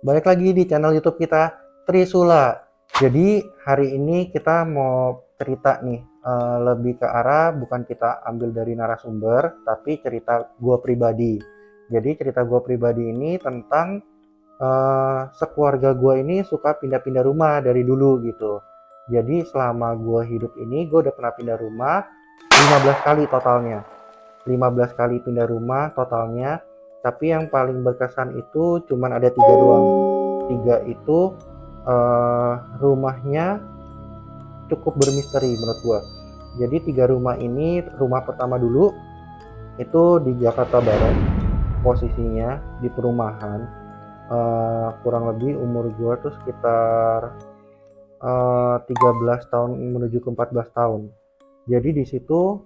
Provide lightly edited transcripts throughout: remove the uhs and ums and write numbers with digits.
Balik lagi di channel YouTube kita Trisula. Jadi hari ini kita mau cerita nih, lebih ke arah bukan kita ambil dari narasumber, tapi cerita gua pribadi. Jadi cerita gua pribadi ini tentang sekeluarga gua ini suka pindah-pindah rumah dari dulu gitu. Jadi selama gua hidup ini, gua udah pernah pindah rumah 15 kali totalnya. 15 kali pindah rumah totalnya, tapi yang paling berkesan itu cuman ada 3 doang. 3 itu rumahnya cukup bermisteri menurut gua. Jadi 3 rumah ini, rumah pertama dulu itu di Jakarta Barat, posisinya di perumahan. Kurang lebih umur gua tuh sekitar 13 tahun menuju ke 14 tahun. Jadi di situ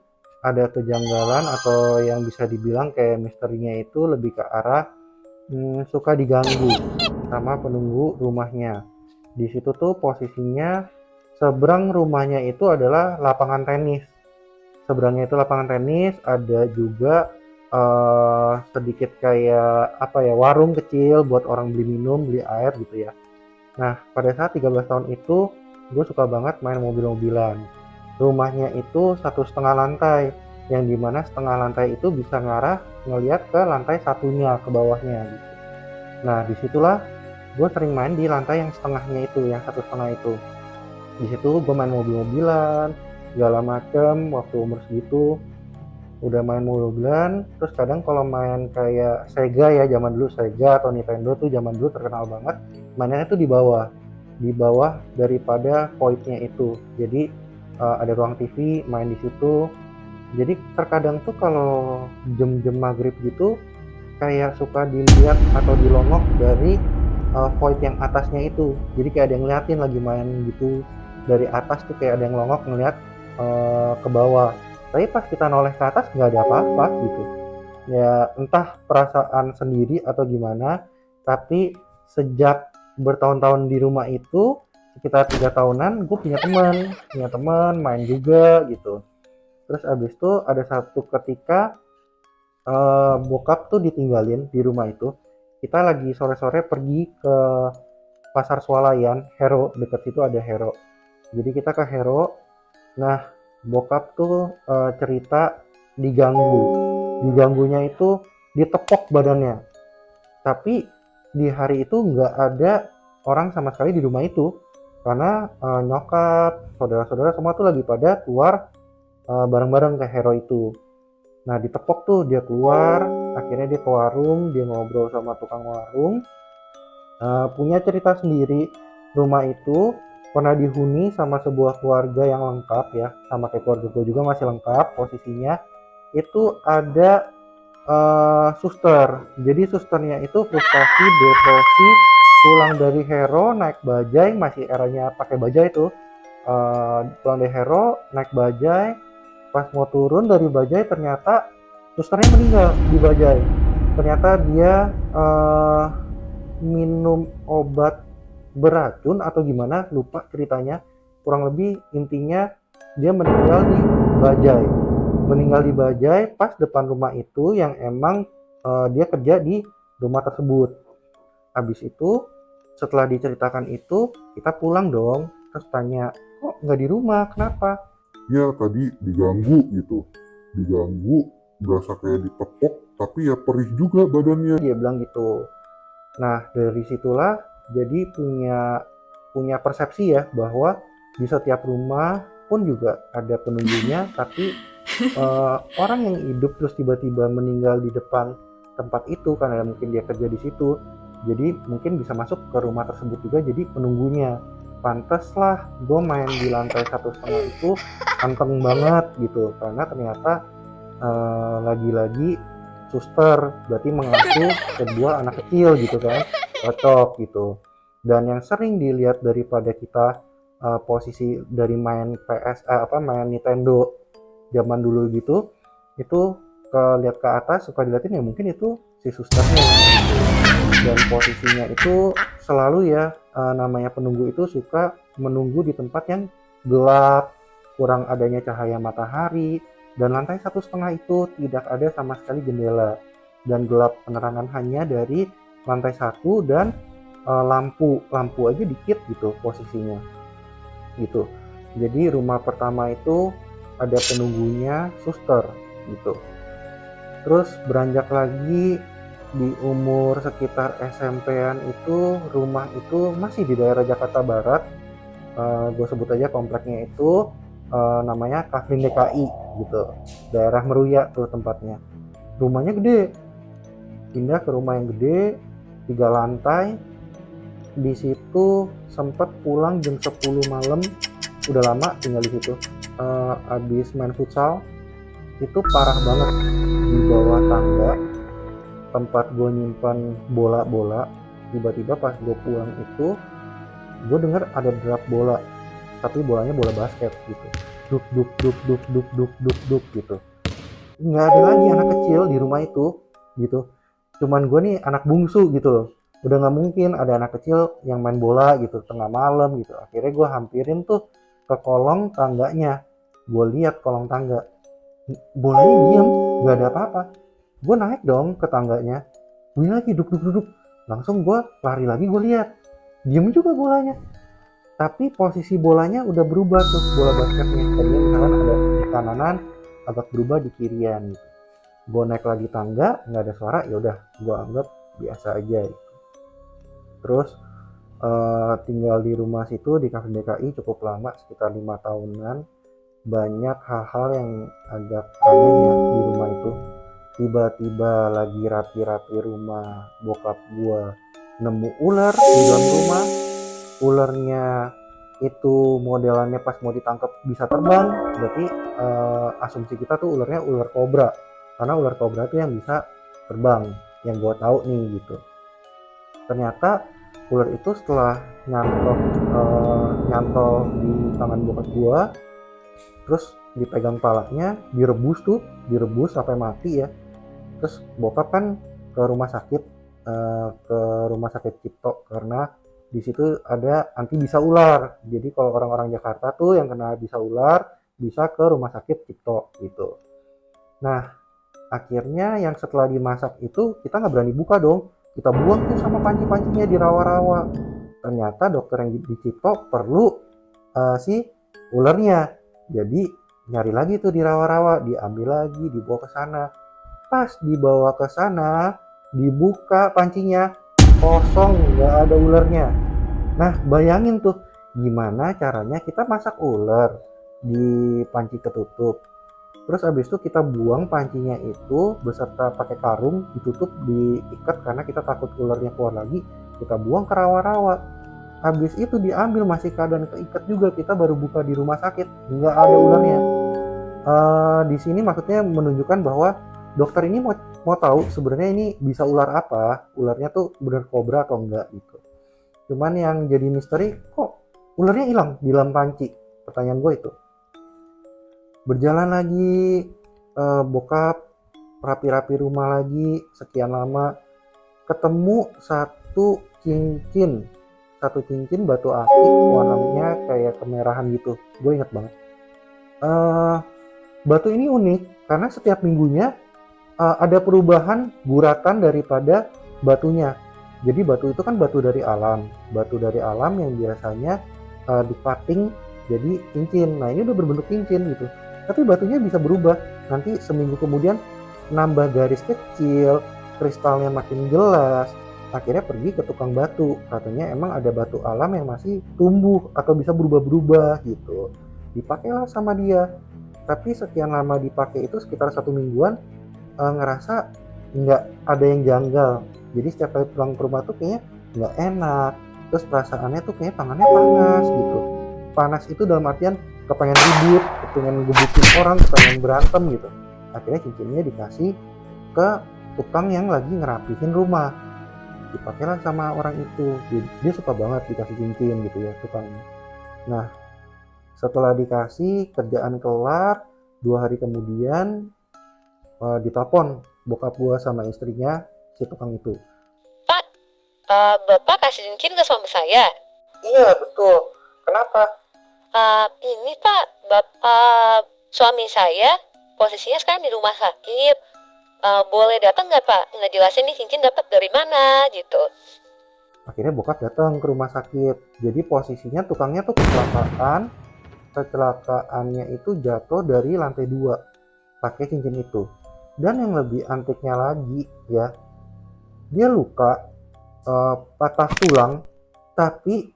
ada kejanggalan atau yang bisa dibilang kayak misterinya itu lebih ke arah suka diganggu sama penunggu rumahnya. Di situ tuh posisinya seberang rumahnya itu adalah lapangan tenis. Seberangnya itu lapangan tenis, ada juga sedikit kayak apa ya, warung kecil buat orang beli minum, beli air gitu ya. Nah, pada saat 13 tahun itu, gue suka banget main mobil-mobilan. Rumahnya itu 1,5 lantai, yang dimana setengah lantai itu bisa ngarah ngelihat ke lantai satunya, ke bawahnya gitu. Nah, disitulah gue sering main di lantai yang setengahnya itu, yang 1,5 itu. Di situ gue main mobil-mobilan, segala macem, waktu umur segitu. Udah main mobil-mobilan, terus kadang kalau main kayak Sega ya, zaman dulu Sega atau Nintendo tuh zaman dulu terkenal banget, mainnya itu di bawah daripada void-nya itu. Jadi ada ruang TV, main di situ. Jadi terkadang tuh kalau jam-jam maghrib gitu, kayak suka dilihat atau dilongok dari void yang atasnya itu. Jadi kayak ada yang ngeliatin lagi main gitu dari atas tuh, kayak ada yang longok ngeliat ke bawah. Tapi pas kita noleh ke atas nggak ada apa-apa gitu. Ya entah perasaan sendiri atau gimana, tapi sejak bertahun-tahun di rumah itu, sekitar 3 tahunan, gue punya teman main juga gitu. Terus abis itu ada satu ketika bokap tuh ditinggalin di rumah itu. Kita lagi sore-sore pergi ke pasar swalayan Hero, deket situ ada Hero. Jadi kita ke Hero. Nah, bokap tuh cerita diganggu. Diganggunya itu ditepok badannya. Tapi di hari itu nggak ada orang sama sekali di rumah itu. Karena nyokap, saudara-saudara semua tuh lagi pada keluar bareng-bareng ke Hero itu. Nah, ditepok tuh dia keluar, akhirnya dia ke warung, dia ngobrol sama tukang warung. Punya cerita sendiri, rumah itu pernah dihuni sama sebuah keluarga yang lengkap ya, sama kayak keluarga gue juga masih lengkap posisinya. Itu ada suster. Jadi susternya itu frustasi, depresi, pulang dari Hero naik bajai, masih eranya pakai bajai tuh. Pulang dari Hero naik bajai, pas mau turun dari bajai ternyata susternya meninggal di bajai. Ternyata dia minum obat beracun atau gimana, lupa ceritanya. Kurang lebih intinya dia meninggal di bajai pas depan rumah itu, yang emang dia kerja di rumah tersebut. Habis itu setelah diceritakan itu, kita pulang dong, terus tanya, kok nggak di rumah, kenapa? Ya tadi diganggu gitu, diganggu, berasa kayak ditepok, tapi ya perih juga badannya. Dia bilang gitu. Nah, dari situlah jadi punya punya persepsi ya, bahwa di setiap rumah pun juga ada penunggunya, tapi orang yang hidup terus tiba-tiba meninggal di depan tempat itu karena mungkin dia kerja di situ. Jadi mungkin bisa masuk ke rumah tersebut juga jadi penunggunya. Pantes lah gue main di lantai 1,5 itu anteng banget gitu, karena ternyata lagi-lagi suster berarti mengasuh kedua anak kecil gitu kan, cocok gitu. Dan yang sering dilihat daripada kita posisi dari main PS main Nintendo zaman dulu gitu, itu lihat ke atas suka dilihatin ya, mungkin itu si susternya gitu. Dan posisinya itu selalu ya, namanya penunggu itu suka menunggu di tempat yang gelap, kurang adanya cahaya matahari, dan lantai 1,5 itu tidak ada sama sekali jendela, dan gelap penerangan hanya dari lantai 1 dan lampu aja dikit gitu posisinya gitu. Jadi rumah pertama itu ada penunggunya suster gitu. Terus beranjak lagi di umur sekitar SMP-an itu rumah itu masih di daerah Jakarta Barat. Gue sebut aja kompleknya itu namanya Kafrin DKI gitu. Daerah Meruya tuh tempatnya. Rumahnya gede. Pindah ke rumah yang gede, 3 lantai. Di situ sempet pulang jam 10 malam. Udah lama tinggal di situ. Abis main futsal itu parah banget di bawah tangga tempat gue nyimpan bola-bola. Tiba-tiba pas gue pulang itu gue denger ada drap bola, tapi bolanya bola basket gitu. Duk duk duk duk duk duk duk duk gitu. Nggak ada lagi anak kecil di rumah itu gitu. Cuman gue nih anak bungsu gitu loh. Udah nggak mungkin ada anak kecil yang main bola gitu tengah malam gitu. Akhirnya gue hampirin tuh ke kolong tangganya. Gue lihat kolong tangga, bolanya diem, nggak ada apa-apa. Gue naik dong ke tangganya, bunyi lagi duk duk duk. Langsung gue lari lagi, gue lihat diem juga bolanya, tapi posisi bolanya udah berubah tuh, bola basketnya tadinya misalkan ada di kananan agak berubah di kirian gitu. Gue naik lagi tangga, nggak ada suara, ya udah gue anggap biasa aja gitu. Terus tinggal di rumah situ di Cafe DKI cukup lama, sekitar 5 tahunan. Banyak hal-hal yang agak aneh ya di rumah itu. Tiba-tiba lagi rapi-rapi rumah bokap gua nemu ular di dalam rumah. Ularnya itu modelannya pas mau ditangkap bisa terbang. Berarti asumsi kita tuh ularnya ular kobra, karena ular kobra tuh yang bisa terbang, yang gua tahu nih gitu. Ternyata ular itu setelah nyantol di tangan bokap gua, terus dipegang palanya, direbus sampai mati ya. Terus bokap kan ke rumah sakit, Cipto, karena di situ ada anti bisa ular. Jadi kalau orang-orang Jakarta tuh yang kena bisa ular bisa ke rumah sakit Cipto gitu. Nah akhirnya yang setelah dimasak itu kita nggak berani buka dong, kita buang tuh sama panci-pancinya di rawa-rawa. Ternyata dokter yang di Cipto perlu si ularnya, jadi nyari lagi tuh di rawa-rawa, diambil lagi, dibawa ke sana. Pas dibawa ke sana, dibuka pancinya, kosong, nggak ada ularnya. Nah bayangin tuh gimana caranya kita masak ular di panci ketutup. Terus abis itu kita buang pancinya itu beserta pakai karung, ditutup, diikat karena kita takut ularnya keluar lagi. Kita buang ke rawa-rawa. Habis itu diambil masih keadaan keikat juga, kita baru buka di rumah sakit, nggak ada ularnya. Di sini maksudnya menunjukkan bahwa dokter ini mau tahu sebenarnya ini bisa ular apa, ularnya tuh bener kobra atau enggak gitu. Cuman yang jadi misteri, kok ularnya hilang di dalam panci? Pertanyaan gue itu. Berjalan lagi, bokap rapi-rapi rumah lagi sekian lama, ketemu satu cincin batu akik warnanya kayak kemerahan gitu. Gue inget banget. Batu ini unik karena setiap minggunya ada perubahan guratan daripada batunya. Jadi batu itu kan batu dari alam yang biasanya dipating jadi cincin. Nah ini udah berbentuk cincin gitu, tapi batunya bisa berubah. Nanti seminggu kemudian nambah garis kecil, kristalnya makin jelas. Akhirnya pergi ke tukang batu, katanya emang ada batu alam yang masih tumbuh atau bisa berubah-berubah gitu. Dipakailah sama dia, tapi sekian lama dipakai itu sekitar 1 mingguan, ngerasa nggak ada yang janggal. Jadi setiap kali pulang ke rumah tuh kayaknya nggak enak, terus perasaannya tuh kayaknya tangannya panas gitu. Panas itu dalam artian kepengen ribut, kepengen gebukin orang, kepengen berantem gitu. Akhirnya cincinnya dikasih ke tukang yang lagi ngerapihin rumah, dipakailah sama orang itu. Dia suka banget dikasih cincin gitu ya tukangnya. Nah setelah dikasih, kerjaan kelar, 2 hari kemudian ditelepon bokap gua sama istrinya si tukang itu. Pak, Bapak kasih cincin ke suami saya? Iya betul. Kenapa? Ini Pak, suami saya posisinya sekarang di rumah sakit. Boleh datang nggak Pak? Ngejelasin nih cincin dapat dari mana gitu. Akhirnya bokap datang ke rumah sakit. Jadi posisinya tukangnya tuh kecelakaannya itu jatuh dari lantai 2 pakai cincin itu. Dan yang lebih antiknya lagi ya, dia luka patah tulang, tapi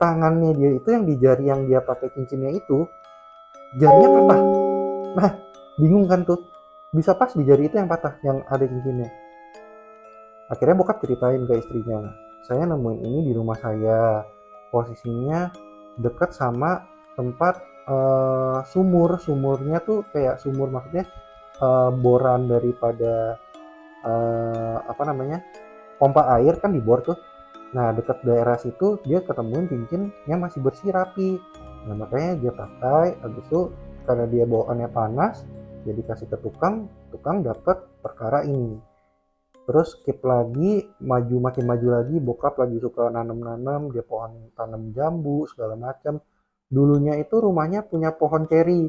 tangannya dia itu yang di jari yang dia pakai cincinnya itu jarinya patah. Nah, bingung kan tuh, bisa pas di jari itu yang patah yang ada cincinnya. Akhirnya bokap ceritain ke istrinya, saya nemuin ini di rumah saya, posisinya dekat sama tempat sumurnya tuh kayak sumur, maksudnya boran daripada apa namanya, pompa air kan dibor tuh. Nah, dekat daerah situ dia ketemuin cincin yang masih bersih rapi. Nah, makanya dia pakai. Habis itu karena dia bawaannya panas, jadi kasih ke tukang dapat perkara ini. Terus skip lagi, makin maju lagi, bokap lagi suka nanam-nanam, dia pohon tanam jambu segala macam. Dulunya itu rumahnya punya pohon ceri.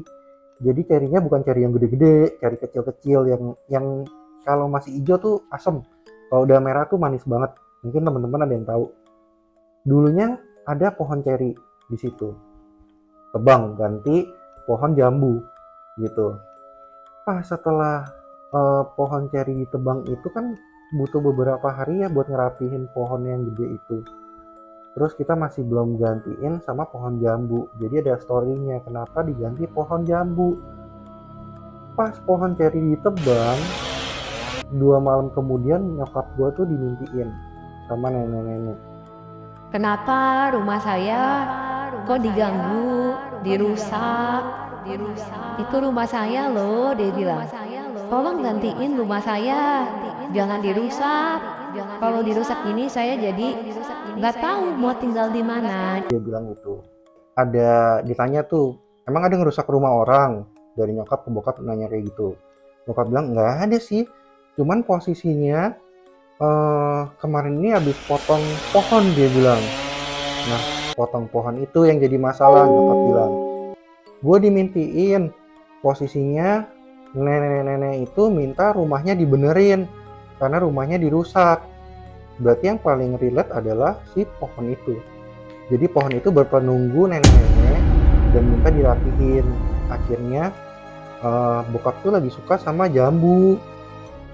Jadi cerinya bukan ceri yang gede-gede, ceri kecil-kecil yang kalau masih hijau tuh asem. Kalau udah merah tuh manis banget. Mungkin teman-teman ada yang tahu. Dulunya ada pohon ceri di situ. Tebang ganti pohon jambu gitu. Setelah pohon ceri ditebang itu kan butuh beberapa hari ya buat ngerapihin pohon yang gede itu. Terus kita masih belum gantiin sama pohon jambu. Jadi ada story-nya kenapa diganti pohon jambu. Pas pohon ceri ditebang, 2 malam kemudian nyokap gue tuh dimimpiin sama nenek-nenek. Kenapa rumah saya kok diganggu, dirusak? Itu rumah saya loh, dia bilang. Tolong gantiin rumah saya, jangan dirusak. Kalau dirusak ini saya jadi nggak tahu mau tinggal di mana. Dia bilang gitu. Ada ditanya tuh, emang ada ngerusak rumah orang? Dari nyokap ke bokap nanya kayak gitu. Bokap bilang nggak ada sih, cuman posisinya kemarin ini habis potong pohon, dia bilang. Nah, potong pohon itu yang jadi masalah, nyokap bilang. Gue dimimpiin posisinya nenek-nenek itu minta rumahnya dibenerin karena rumahnya dirusak. Berarti yang paling relate adalah si pohon itu. Jadi pohon itu berpenunggu nenek-nenek dan minta dirapihin. Akhirnya bokap tuh lagi suka sama jambu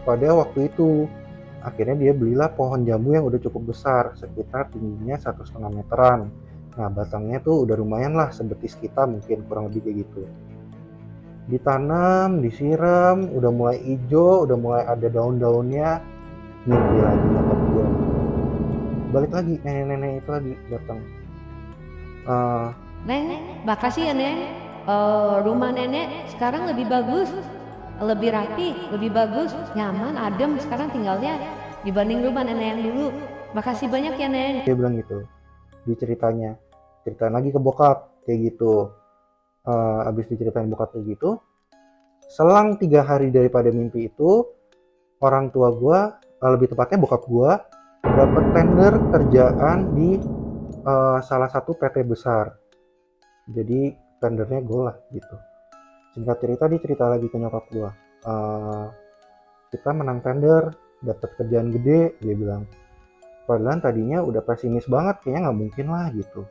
pada waktu itu. Akhirnya dia belilah pohon jambu yang udah cukup besar, sekitar tingginya 1,5 meteran. Nah, batangnya tuh udah lumayan lah, sebetis kita mungkin, kurang lebih kayak gitu. Ditanam, disiram, udah mulai hijau, udah mulai ada daun-daunnya. Mimpi lagi nyokap gue. Balik lagi, nenek-nenek itu lagi datang. Neng, makasih ya Neng. Rumah nenek sekarang lebih bagus, lebih rapi, lebih bagus, nyaman, adem. Sekarang tinggalnya dibanding rumah nenek yang dulu. Makasih banyak ya Neng. Dia bilang gitu. Diceritain lagi ke bokap kayak gitu. Abis diceritain bokap kayak gitu, selang 3 hari daripada mimpi itu, orang tua gue, lebih tepatnya bokap gue, dapet tender kerjaan di salah satu PT besar. Jadi tendernya gue lah gitu. Singkat cerita, dia cerita lagi ke nyokap gue, kita menang tender, dapet kerjaan gede, dia bilang. Padahal tadinya udah pesimis banget, kayaknya nggak mungkin lah gitu,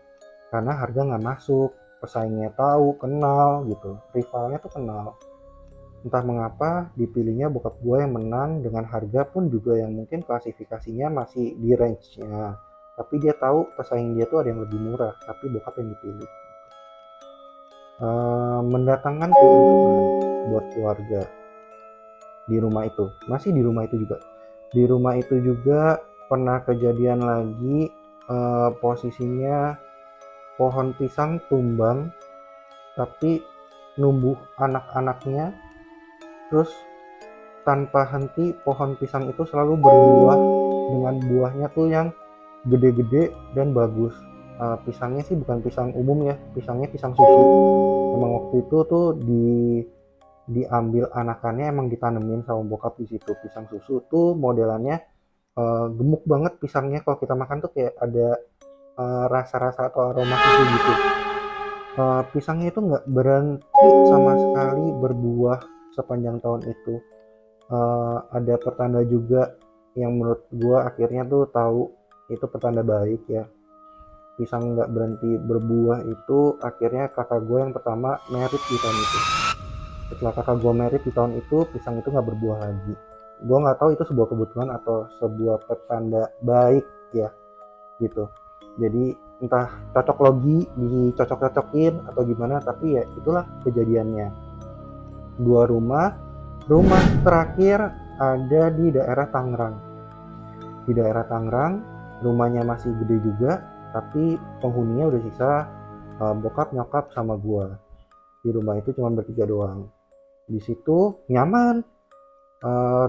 karena harga nggak masuk, pesaingnya tahu, kenal gitu, rivalnya tuh kenal. Entah mengapa dipilihnya bokap gue yang menang, dengan harga pun juga yang mungkin klasifikasinya masih di range-nya, tapi dia tahu pesaing dia tuh ada yang lebih murah, tapi bokap yang dipilih. Mendatangkan keuntungan buat keluarga di rumah itu. Masih di rumah itu juga. Di rumah itu juga pernah kejadian lagi, posisinya pohon pisang tumbang, tapi numbuh anak-anaknya, terus tanpa henti pohon pisang itu selalu berbuah dengan buahnya tuh yang gede-gede dan bagus. Pisangnya sih bukan pisang umum ya, pisangnya pisang susu. Emang waktu itu tuh diambil anakannya, emang ditanemin sama bokap di situ. Pisang susu tuh modelannya gemuk banget pisangnya, kalau kita makan tuh kayak ada rasa-rasa atau aroma susu gitu. Pisangnya itu nggak berhenti sama sekali berbuah sepanjang tahun itu. Ada pertanda juga yang menurut gua akhirnya tuh tahu itu pertanda baik ya. Pisang nggak berhenti berbuah itu akhirnya kakak gue yang pertama merit di tahun itu. Setelah kakak gue merit di tahun itu, pisang itu nggak berbuah lagi. Gue nggak tahu itu sebuah kebetulan atau sebuah pertanda baik ya gitu. Jadi entah cocok logi dicocok-cocokin atau gimana, tapi ya itulah kejadiannya. Dua rumah terakhir ada di daerah Tangerang. Di daerah Tangerang, rumahnya masih gede juga, tapi penghuninya udah sisa bokap, nyokap, sama gua. Di rumah itu cuma bertiga doang. Di situ nyaman,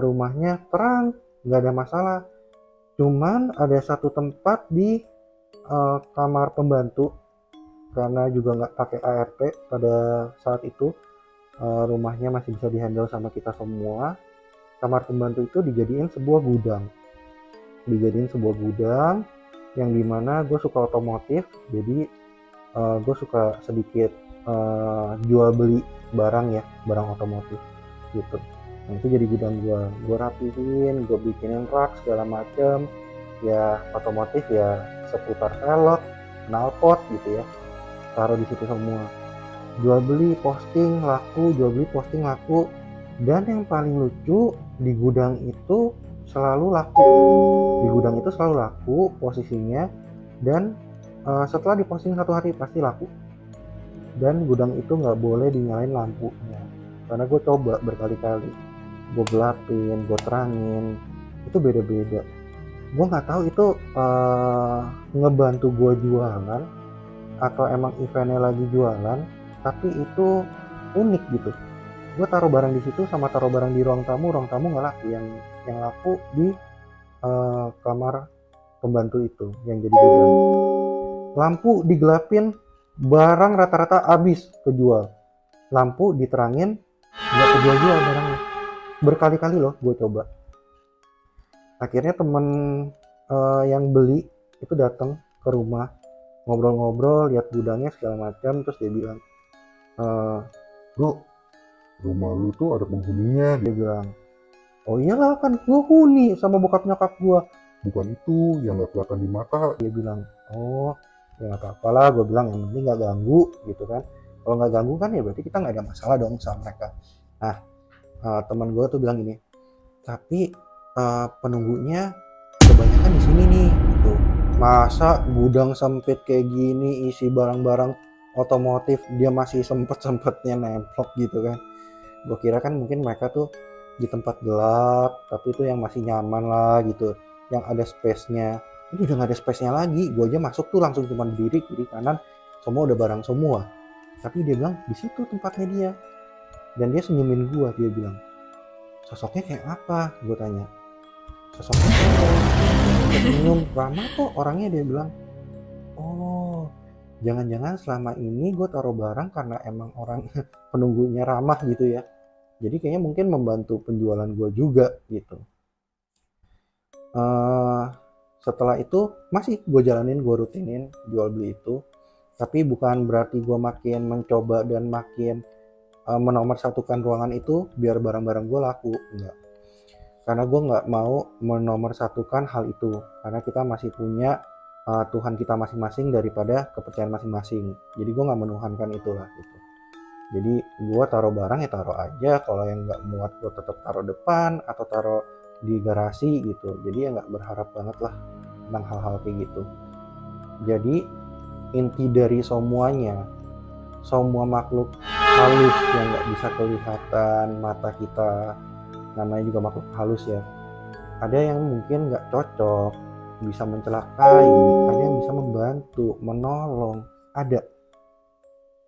rumahnya terang, nggak ada masalah. Cuman ada satu tempat di kamar pembantu, karena juga nggak pakai ART pada saat itu, rumahnya masih bisa dihandle sama kita semua. Kamar pembantu itu dijadiin sebuah gudang yang dimana gue suka otomotif, jadi gue suka sedikit jual beli barang otomotif gitu. Nah itu jadi gudang gue rapihin, gue bikinin rak segala macem ya, otomotif ya, seputar velg, knalpot gitu ya, taruh di situ semua. Jual beli posting laku, dan yang paling lucu di gudang itu selalu laku posisinya, dan setelah diposting 1 hari pasti laku. Dan gudang itu nggak boleh dinyalain lampunya, karena gue coba berkali-kali, gue gelapin, gue terangin, itu beda-beda. Gue nggak tahu itu ngebantu gue jualan atau emang eventnya lagi jualan, tapi itu unik gitu. Gue taruh barang di situ sama taruh barang di ruang tamu nggak laku. Yang laku di kamar pembantu itu yang jadi gudang. Lampu digelapin, barang rata-rata habis kejual. Lampu diterangin, nggak kejual barangnya. Berkali-kali loh gue coba. Akhirnya temen yang beli itu datang ke rumah, ngobrol-ngobrol, lihat gudangnya segala macam, terus dia bilang, Bro, rumah lu tuh ada penghuninya. dia bilang, oh iyalah kan gue huni sama bokap nyokap gue. Bukan itu yang gak kelihatan di mata. Dia bilang, oh ya nggak apa-apa lah, gue bilang yang penting nggak ganggu gitu kan. Kalau nggak ganggu kan ya berarti kita nggak ada masalah dong sama mereka. Nah teman gue tuh bilang gini, tapi penunggunya kebanyakan di sini nih gitu. Masa gudang sempit kayak gini isi barang-barang otomotif dia masih sempet-sempetnya nemplok gitu kan. Gue kira kan mungkin mereka tuh di tempat gelap, tapi itu yang masih nyaman lah gitu, yang ada space-nya. Ini udah gak ada space-nya lagi. Gue aja masuk tuh langsung cuma berdiri, kiri kanan semua udah barang semua. Tapi dia bilang di situ tempatnya dia. Dan dia senyumin gue, dia bilang, sosoknya kayak apa? Gue tanya. Sosoknya kayak senyum, ramah kok orangnya, dia bilang. Oh, jangan-jangan selama ini gue taruh barang karena emang orang penunggunya ramah gitu ya. Jadi kayaknya mungkin membantu penjualan gue juga gitu. Setelah itu masih gue jalanin, gue rutinin jual beli itu. Tapi bukan berarti gue makin mencoba dan makin menomorsatukan ruangan itu biar barang-barang gue laku, enggak. Karena gue nggak mau menomorsatukan hal itu, karena kita masih punya Tuhan kita masing-masing daripada kepercayaan masing-masing. Jadi gue nggak menuhankan itulah gitu. Jadi gue taruh barang ya taruh aja, kalau yang nggak muat gue tetap taruh depan atau taruh di garasi gitu. Jadi ya nggak berharap banget lah tentang hal-hal kayak gitu. Jadi inti dari semuanya, semua makhluk halus yang nggak bisa kelihatan mata kita, namanya juga makhluk halus ya, ada yang mungkin nggak cocok, bisa mencelakai, ada yang bisa membantu, menolong, ada.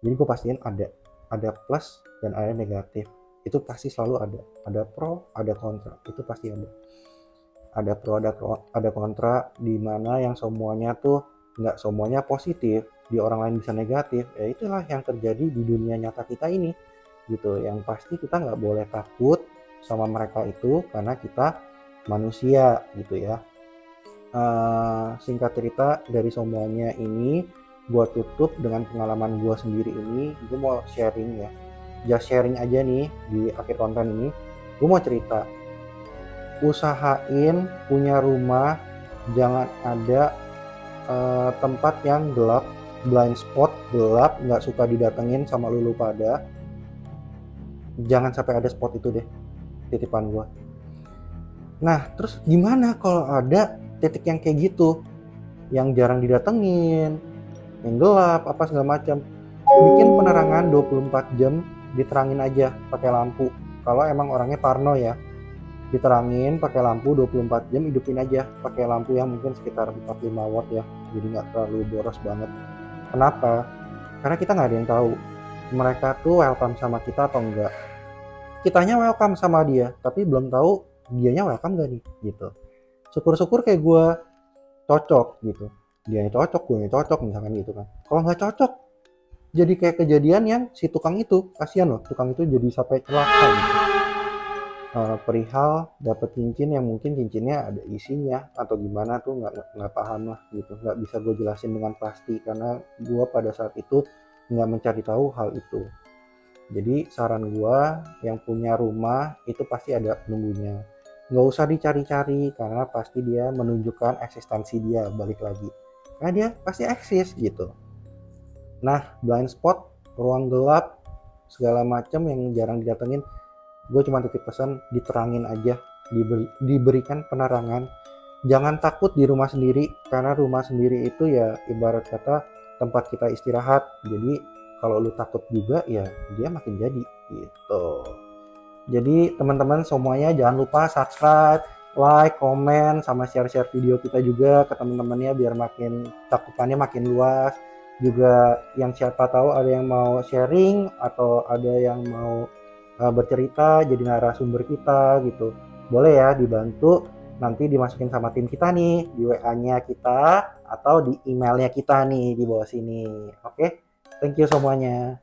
Jadi gue pastiin ada plus dan ada negatif, itu pasti selalu ada pro, ada kontra, itu pasti ada pro, ada kontra, di mana yang semuanya tuh nggak semuanya positif, di orang lain bisa negatif. Ya itulah yang terjadi di dunia nyata kita ini gitu. Yang pasti kita nggak boleh takut sama mereka itu, karena kita manusia gitu ya. Singkat cerita dari semuanya ini, gue tutup dengan pengalaman gue sendiri ini. Gue mau sharing ya, just sharing aja nih di akhir konten ini. Gue mau cerita, usahain punya rumah jangan ada tempat yang gelap, blind spot, gelap, nggak suka didatengin sama lu pada. Jangan sampai ada spot itu deh, titipan gua. Nah, terus gimana kalau ada titik yang kayak gitu, yang jarang didatengin, yang gelap, apa segala macam? Bikin penerangan 24 jam, diterangin aja pakai lampu. Kalau emang orangnya parno ya, diterangin pakai lampu 24 jam, hidupin aja pakai lampu yang mungkin sekitar 45 watt ya, jadi nggak terlalu boros banget. Kenapa? Karena kita nggak ada yang tahu mereka tuh welcome sama kita atau enggak. Kitanya welcome sama dia, tapi belum tahu dianya welcome gak nih gitu. Syukur-syukur kayak gue cocok gitu, dianya cocok, gue cocok misalkan gitu kan. Kalau nggak cocok, jadi kayak kejadian yang si tukang itu, kasihan loh, tukang itu jadi sampai celaka gitu. Perihal dapet cincin yang mungkin cincinnya ada isinya atau gimana tuh nggak paham lah gitu, nggak bisa gue jelasin dengan pasti karena gue pada saat itu nggak mencari tahu hal itu. Jadi saran gue yang punya rumah itu pasti ada penunggunya, nggak usah dicari-cari karena pasti dia menunjukkan eksistensi dia, balik lagi karena dia pasti eksis gitu. Nah, blind spot, ruang gelap, segala macam yang jarang didatengin, gue cuma titip pesan, diterangin aja, diberikan penerangan. Jangan takut di rumah sendiri, karena rumah sendiri itu ya ibarat kata tempat kita istirahat. Jadi kalau lu takut juga ya dia makin jadi gitu. Jadi teman-teman semuanya jangan lupa subscribe, like, komen, sama share-share video kita juga ke teman-temannya biar makin cakupannya makin luas. Juga yang siapa tahu ada yang mau sharing atau ada yang mau bercerita jadi narasumber kita gitu, boleh ya dibantu, nanti dimasukin sama tim kita nih di WA-nya kita atau di emailnya kita nih di bawah sini. Oke, thank you semuanya.